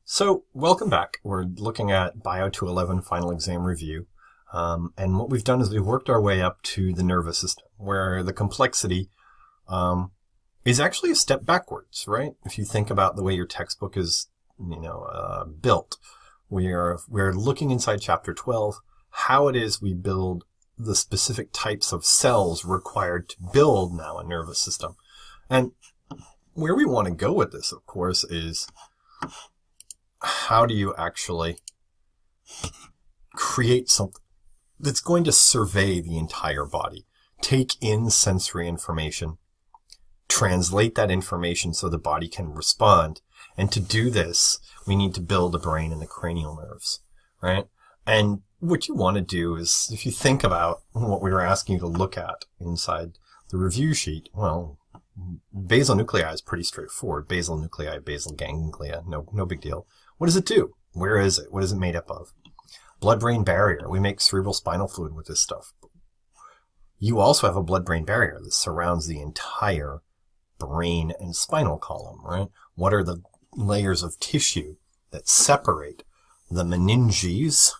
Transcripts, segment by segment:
So, welcome back. We're looking at Bio 211 final exam review. And what we've done is we've worked our way up to the nervous system, where the complexity is actually a step backwards, right? If you think about the way your textbook is, built, we're looking inside chapter 12, how it is we build the specific types of cells required to build now a nervous system. And where we want to go with this, of course, is how do you actually create something that's going to survey the entire body, take in sensory information, translate that information so the body can respond. And to do this, we need to build the brain and the cranial nerves, right? And what you want to do is, if you think about what we were asking you to look at inside the review sheet, well, basal nuclei is pretty straightforward. Basal nuclei, basal ganglia, no big deal. What does it do? Where is it? What is it made up of? Blood-brain barrier. We make cerebral spinal fluid with this stuff. You also have a blood-brain barrier that surrounds the entire brain and spinal column, right? What are the layers of tissue that separate the meninges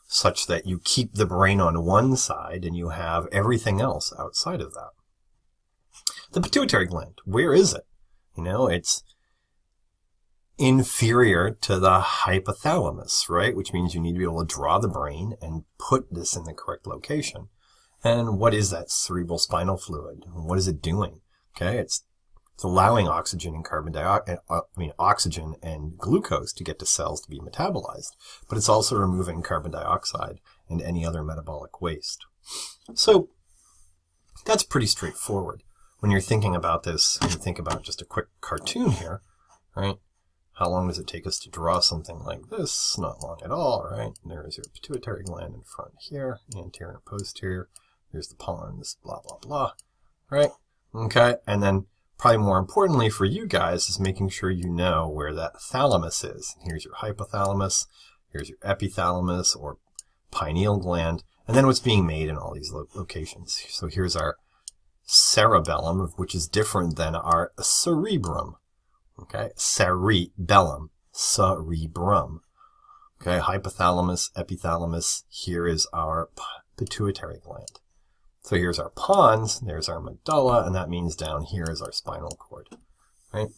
such that you keep the brain on one side and you have everything else outside of that? The pituitary gland, where is it? It's inferior to the hypothalamus, right? Which means you need to be able to draw the brain and put this in the correct location. And what is that cerebral spinal fluid? What is it doing? Okay, it's allowing oxygen and oxygen and glucose to get to cells to be metabolized, but it's also removing carbon dioxide and any other metabolic waste. So that's pretty straightforward. When you're thinking about this, you think about just a quick cartoon here, right? How long does it take us to draw something like this? Not long at all, right? There's your pituitary gland in front here, anterior and posterior. Here's the pons, blah, blah, blah, right? Okay, and then probably more importantly for you guys is making sure you know where that thalamus is. Here's your hypothalamus, here's your epithalamus or pineal gland, and then what's being made in all these locations. So here's our cerebellum, which is different than our cerebrum. Okay, cerebellum, cerebrum. Okay, hypothalamus, epithalamus. Here is our pituitary gland. So here's our pons, there's our medulla, and that means down here is our spinal cord. Right?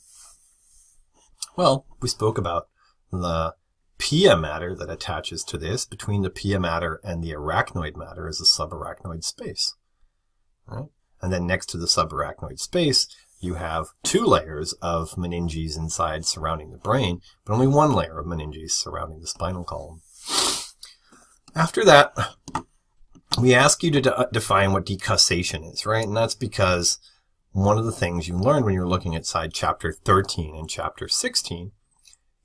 Well, we spoke about the pia matter that attaches to this. Between the pia matter and the arachnoid matter is a subarachnoid space. Right? And then next to the subarachnoid space, you have two layers of meninges inside surrounding the brain, but only one layer of meninges surrounding the spinal column. After that, we ask you to define what decussation is, right? And that's because one of the things you learned when you were looking at side chapter 13 and chapter 16,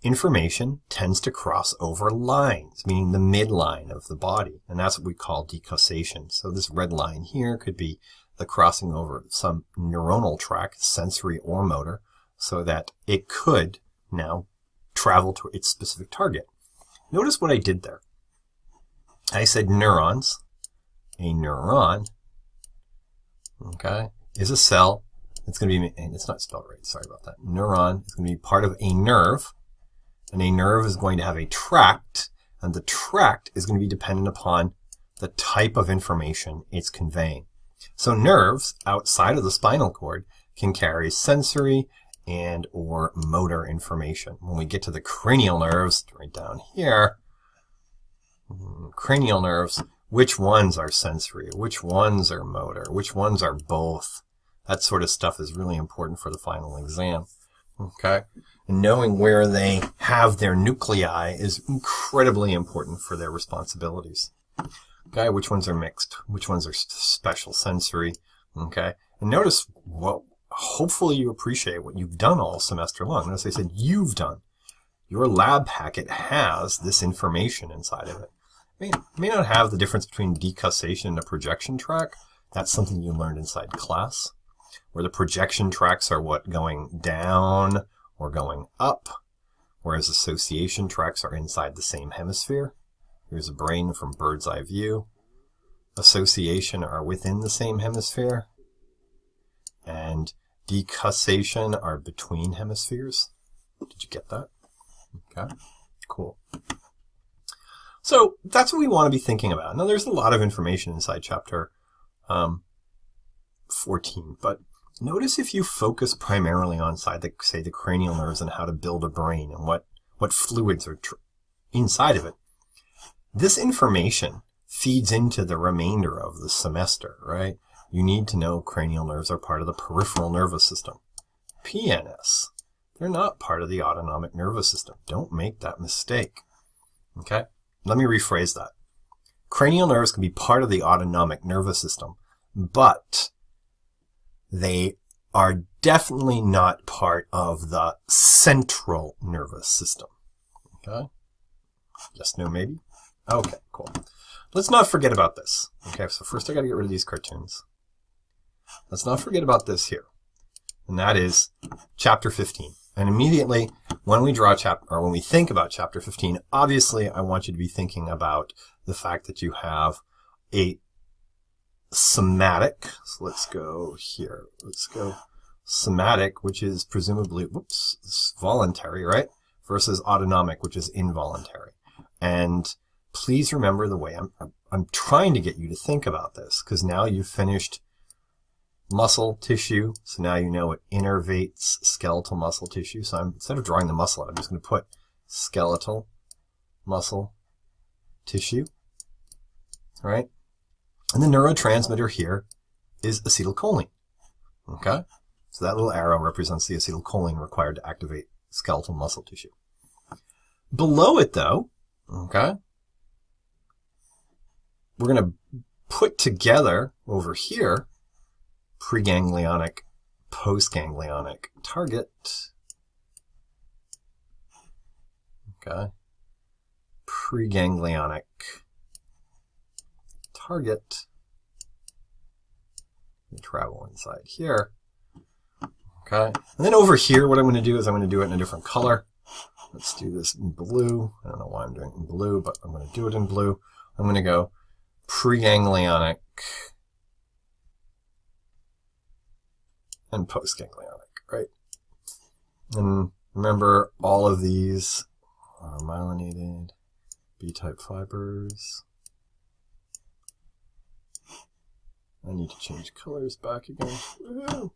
information tends to cross over lines, meaning the midline of the body. And that's what we call decussation. So this red line here could be the crossing over some neuronal track, sensory or motor, so that it could now travel to its specific target. Notice what I did there. I said neurons. A neuron, okay, is a cell. It's going to be, and it's not spelled right, sorry about that. Neuron is going to be part of a nerve, and a nerve is going to have a tract, and the tract is going to be dependent upon the type of information it's conveying. So nerves outside of the spinal cord can carry sensory and or motor information. When we get to the cranial nerves, right down here, cranial nerves, which ones are sensory, which ones are motor, which ones are both. That sort of stuff is really important for the final exam. Okay? And knowing where they have their nuclei is incredibly important for their responsibilities. Okay, which ones are mixed? Which ones are special sensory? Okay, and notice what, hopefully you appreciate what you've done all semester long. Notice I said you've done. Your lab packet has this information inside of it. It may not have the difference between decussation and a projection track. That's something you learned inside class, where the projection tracks are what, going down or going up, whereas association tracks are inside the same hemisphere. Here's a brain from bird's eye view. Association are within the same hemisphere. And decussation are between hemispheres. Did you get that? Okay, cool. So that's what we want to be thinking about. Now, there's a lot of information inside chapter 14, but notice if you focus primarily on, say, the cranial nerves and how to build a brain and what fluids are inside of it, this information feeds into the remainder of the semester, right? You need to know cranial nerves are part of the peripheral nervous system. PNS, they're not part of the autonomic nervous system. Don't make that mistake. Okay? Let me rephrase that. Cranial nerves can be part of the autonomic nervous system, but they are definitely not part of the central nervous system. Okay? Yes, no, maybe? Okay, cool. Let's not forget about this. Okay, so first I got to get rid of these cartoons. Let's not forget about this here. And that is chapter 15. And immediately when we when we think about chapter 15, obviously I want you to be thinking about the fact that you have a somatic. So let's go here. Let's go somatic, which is presumably, voluntary, right? Versus autonomic, which is involuntary. And please remember the way I'm trying to get you to think about this, because now you've finished muscle tissue, so now you know it innervates skeletal muscle tissue. So instead of drawing the muscle out, I'm just going to put skeletal muscle tissue, right? And the neurotransmitter here is acetylcholine, okay? So that little arrow represents the acetylcholine required to activate skeletal muscle tissue. Below it, though, okay, we're going to put together over here preganglionic, postganglionic target. Okay. Preganglionic target. We travel inside here. Okay. And then over here, what I'm going to do is I'm going to do it in a different color. Let's do this in blue. I don't know why I'm doing it in blue, but I'm going to do it in blue. I'm going to go preganglionic and postganglionic, right? And remember, all of these are myelinated B-type fibers. I need to change colors back again. Woohoo!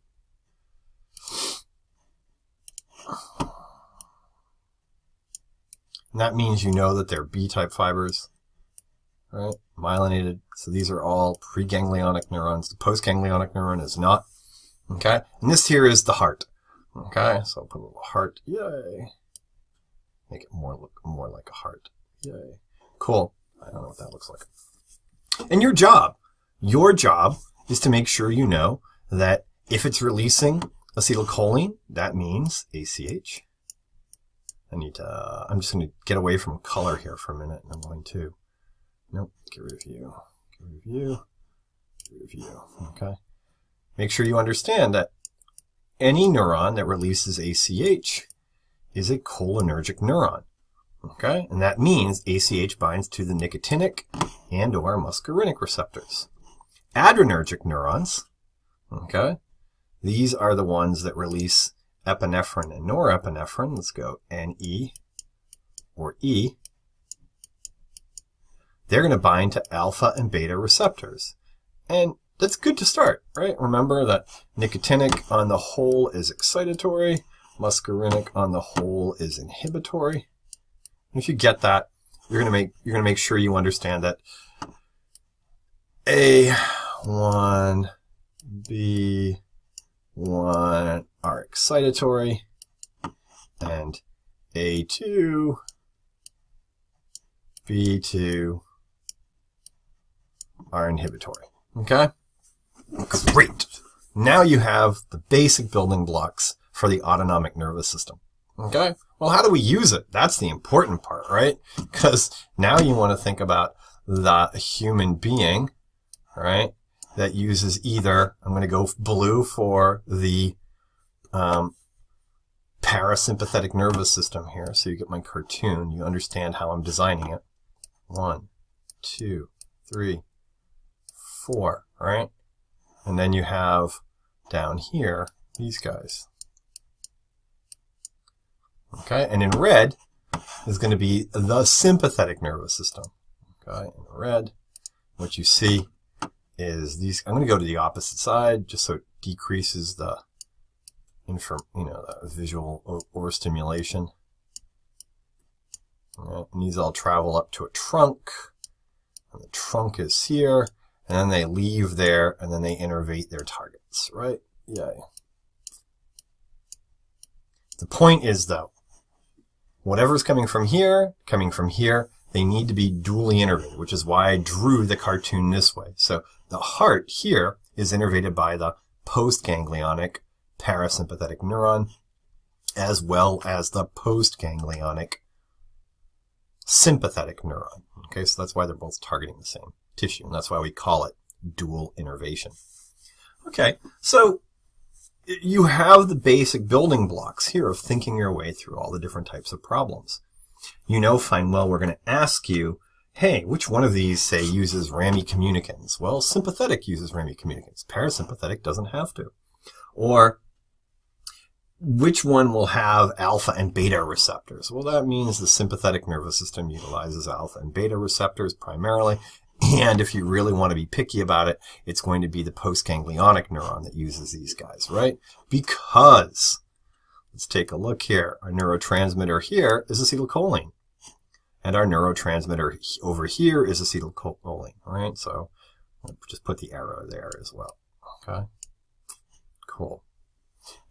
And that means you know that they're B-type fibers, right? Myelinated. So these are all preganglionic neurons. The postganglionic neuron is not. Okay? And this here is the heart. Okay? So I'll put a little heart. Yay. Make it look more like a heart. Yay. Cool. I don't know what that looks like. And your job is to make sure you know that if it's releasing acetylcholine, that means ACH. I'm just going to get away from color here for a minute, and I'm going to, nope, get rid of you, get rid of you, get rid of you, okay? Make sure you understand that any neuron that releases ACH is a cholinergic neuron, okay? And that means ACH binds to the nicotinic and or muscarinic receptors. Adrenergic neurons, okay? These are the ones that release epinephrine and norepinephrine. Let's go NE or E. They're going to bind to alpha and beta receptors. And that's good to start, right? Remember that nicotinic on the whole is excitatory. Muscarinic on the whole is inhibitory. And if you get that, you're going to make sure you understand that A1, B1 are excitatory, and A2, B2 are inhibitory. Okay? Great. Now you have the basic building blocks for the autonomic nervous system. Okay? Well, how do we use it? That's the important part, right? Because now you want to think about the human being, right, that uses either, I'm going to go blue for the parasympathetic nervous system here, so you get my cartoon. You understand how I'm designing it. 1, 2, 3, 4, right? And then you have down here these guys. Okay, and in red, is going to be the sympathetic nervous system. Okay, in red, what you see is these. I'm going to go to the opposite side just so it decreases the the visual overstimulation. Right, and these all travel up to a trunk, and the trunk is here, and then they leave there, and then they innervate their targets, right? Yay. The point is, though, whatever's coming from here, they need to be dually innervated, which is why I drew the cartoon this way. So the heart here is innervated by the postganglionic parasympathetic neuron, as well as the postganglionic sympathetic neuron. Okay, so that's why they're both targeting the same tissue, and that's why we call it dual innervation. Okay, so you have the basic building blocks here of thinking your way through all the different types of problems. You know fine well we're going to ask you, hey, which one of these, say, uses ramicommunicants? Well, sympathetic uses ramicommunicants. Parasympathetic doesn't have to. Or which one will have alpha and beta receptors? Well, that means the sympathetic nervous system utilizes alpha and beta receptors primarily. And if you really want to be picky about it, it's going to be the postganglionic neuron that uses these guys, right? Because, let's take a look here. Our neurotransmitter here is acetylcholine. And our neurotransmitter over here is acetylcholine, right? So I'll just put the arrow there as well. Okay, cool.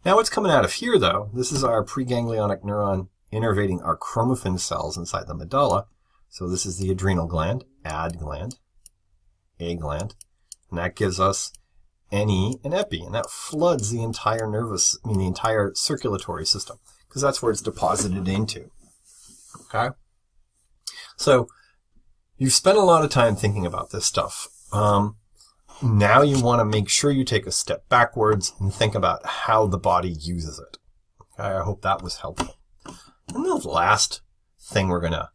Now what's coming out of here, though, this is our preganglionic neuron innervating our chromaffin cells inside the medulla. So this is the adrenal gland, A gland, and that gives us NE and epi, and that floods the entire the entire circulatory system, because that's where it's deposited into. Okay? So you've spent a lot of time thinking about this stuff. Now you want to make sure you take a step backwards and think about how the body uses it. Okay, I hope that was helpful. And the last thing we're going to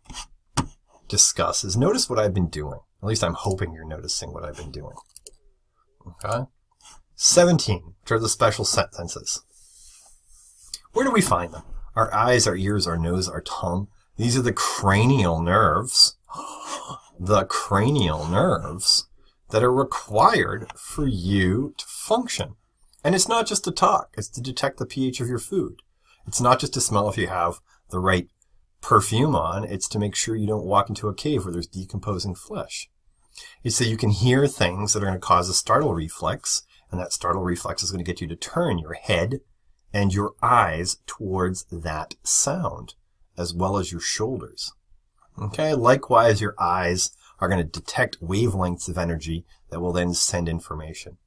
discuss is notice what I've been doing. At least I'm hoping you're noticing what I've been doing. Okay? 17, which are the special senses. Where do we find them? Our eyes, our ears, our nose, our tongue. These are the cranial nerves. The cranial nerves that are required for you to function. And it's not just to talk. It's to detect the pH of your food. It's not just to smell if you have the right perfume on. It's to make sure you don't walk into a cave where there's decomposing flesh. It's so you can hear things that are going to cause a startle reflex, and that startle reflex is going to get you to turn your head and your eyes towards that sound, as well as your shoulders. Okay, likewise, your eyes are going to detect wavelengths of energy that will then send information.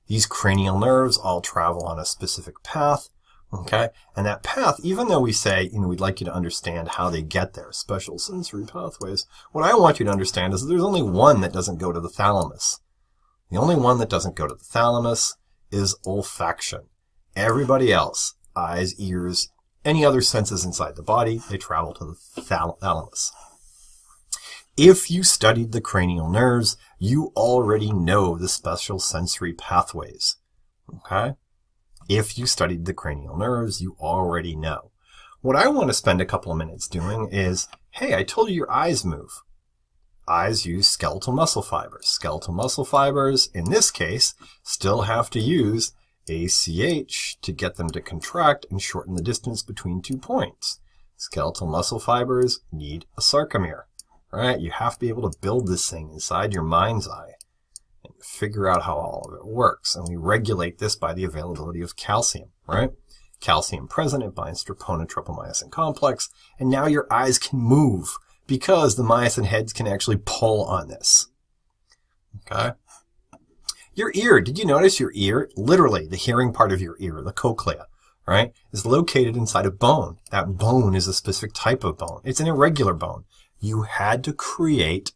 These cranial nerves all travel on a specific path, okay? And that path, even though we say, we'd like you to understand how they get there, special sensory pathways, what I want you to understand is that there's only one that doesn't go to the thalamus. The only one that doesn't go to the thalamus is olfaction. Everybody else, eyes, ears, any other senses inside the body, they travel to the thalamus. If you studied the cranial nerves, you already know the special sensory pathways. Okay? If you studied the cranial nerves, you already know. What I want to spend a couple of minutes doing is, hey, I told you your eyes move. Eyes use skeletal muscle fibers. Skeletal muscle fibers, in this case, still have to use ACH to get them to contract and shorten the distance between 2 points. Skeletal muscle fibers need a sarcomere. Right? You have to be able to build this thing inside your mind's eye and figure out how all of it works. And we regulate this by the availability of calcium, right? Calcium present, it binds troponin tropomyosin complex, and now your eyes can move because the myosin heads can actually pull on this. Okay? Your ear, did you notice your ear? Literally, the hearing part of your ear, the cochlea, right, is located inside a bone. That bone is a specific type of bone. It's an irregular bone. You had to create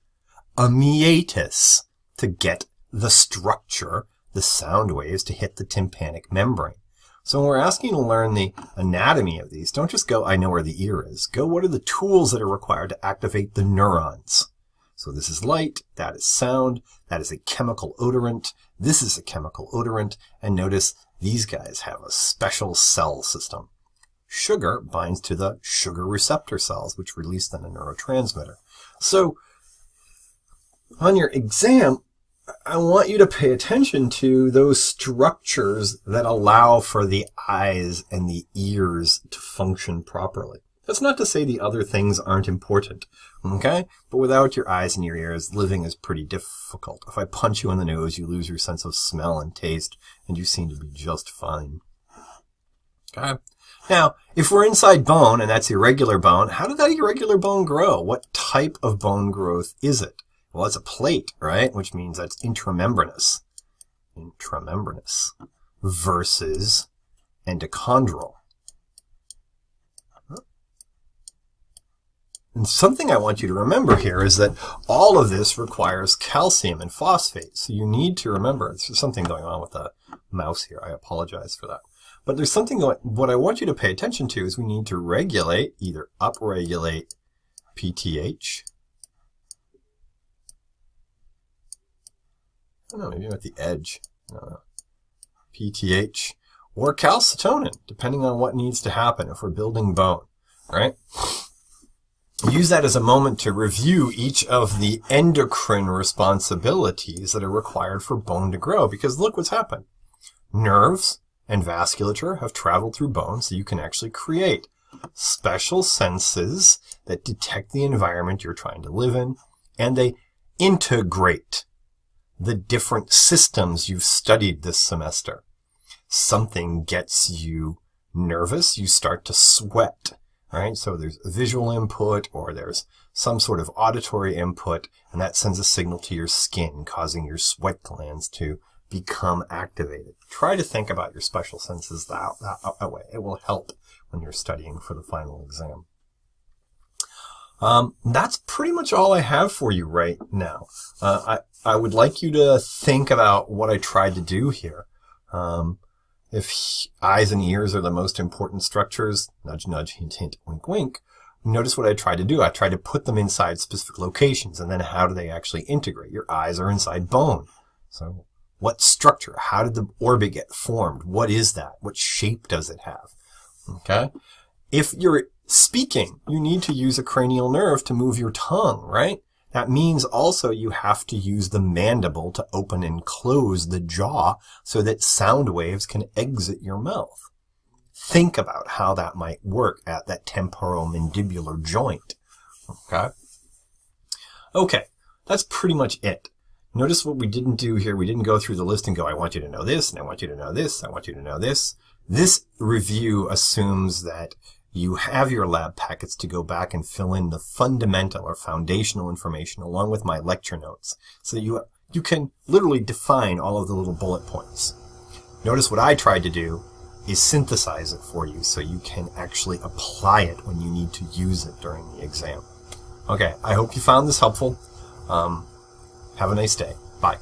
a meatus to get the structure, the sound waves, to hit the tympanic membrane. So when we're asking you to learn the anatomy of these, don't just go, I know where the ear is. Go, what are the tools that are required to activate the neurons? So this is light, that is sound, that is a chemical odorant, this is a chemical odorant, and notice these guys have a special cell system. sugar binds to the sugar receptor cells, which release then a neurotransmitter. So on your exam, I want you to pay attention to those structures that allow for the eyes and the ears to function properly. That's not to say the other things aren't important, okay? But without your eyes and your ears, living is pretty difficult. If I punch you in the nose, you lose your sense of smell and taste, and you seem to be just fine. Okay? Now, if we're inside bone, and that's irregular bone, how did that irregular bone grow? What type of bone growth is it? Well, it's a plate, right? Which means that's intramembranous. Intramembranous versus endochondral. And something I want you to remember here is that all of this requires calcium and phosphate. So you need to remember, there's something going on with the mouse here. I apologize for that. But there's something going, what I want you to pay attention to is we need to regulate, either upregulate PTH. I don't know, maybe I'm at the edge. PTH or calcitonin, depending on what needs to happen if we're building bone, right? Use that as a moment to review each of the endocrine responsibilities that are required for bone to grow, because look what's happened. Nerves and vasculature have traveled through bone, so you can actually create special senses that detect the environment you're trying to live in, and they integrate the different systems you've studied this semester. Something gets you nervous, you start to sweat. Right? So there's a visual input or there's some sort of auditory input, and that sends a signal to your skin, causing your sweat glands to become activated. Try to think about your special senses that way. It will help when you're studying for the final exam. That's pretty much all I have for you right now. I would like you to think about what I tried to do here. If eyes and ears are the most important structures, nudge, nudge, hint, hint, wink, wink, notice what I tried to do. I tried to put them inside specific locations, and then how do they actually integrate? Your eyes are inside bone. So what structure? How did the orbit get formed? What is that? What shape does it have? Okay? If you're speaking, you need to use a cranial nerve to move your tongue, right? That means also you have to use the mandible to open and close the jaw so that sound waves can exit your mouth. Think about how that might work at that temporomandibular joint. Okay? Okay, that's pretty much it. Notice what we didn't do here. We didn't go through the list and go, I want you to know this, and I want you to know this, I want you to know this. This review assumes that you have your lab packets to go back and fill in the fundamental or foundational information along with my lecture notes. So you can literally define all of the little bullet points. Notice what I tried to do is synthesize it for you so you can actually apply it when you need to use it during the exam. Okay, I hope you found this helpful. Have a nice day. Bye.